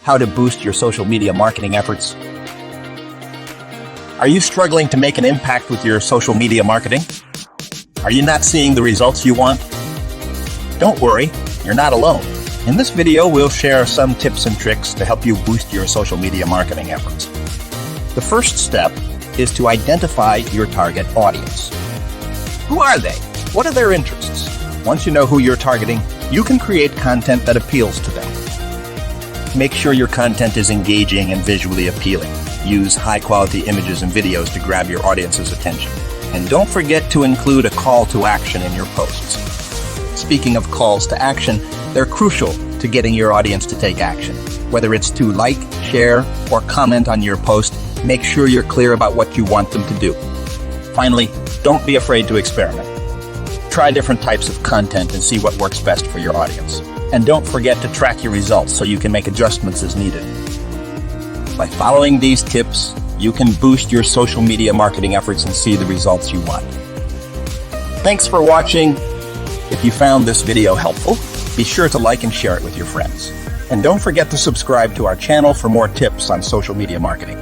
how to boost your social media marketing efforts. Are you struggling to make an impact with your social media marketing? Are you not seeing the results you want? Don't worry, you're not alone. In this video, we'll share some tips and tricks to help you boost your social media marketing efforts. The first step is to identify your target audience. Who are they? What are their interests? Once you know who you're targeting, you can create content that appeals to them. Make sure your content is engaging and visually appealing. Use high-quality images and videos to grab your audience's attention. And don't forget to include a call to action in your posts. Speaking of calls to action, they're crucial to getting your audience to take action. Whether it's to like, share, or comment on your post, make sure you're clear about what you want them to do. Finally, don't be afraid to experiment. Try different types of content and see what works best for your audience. And don't forget to track your results so you can make adjustments as needed. By following these tips, you can boost your social media marketing efforts and see the results you want. Thanks for watching. If you found this video helpful, be sure to like and share it with your friends. And don't forget to subscribe to our channel for more tips on social media marketing.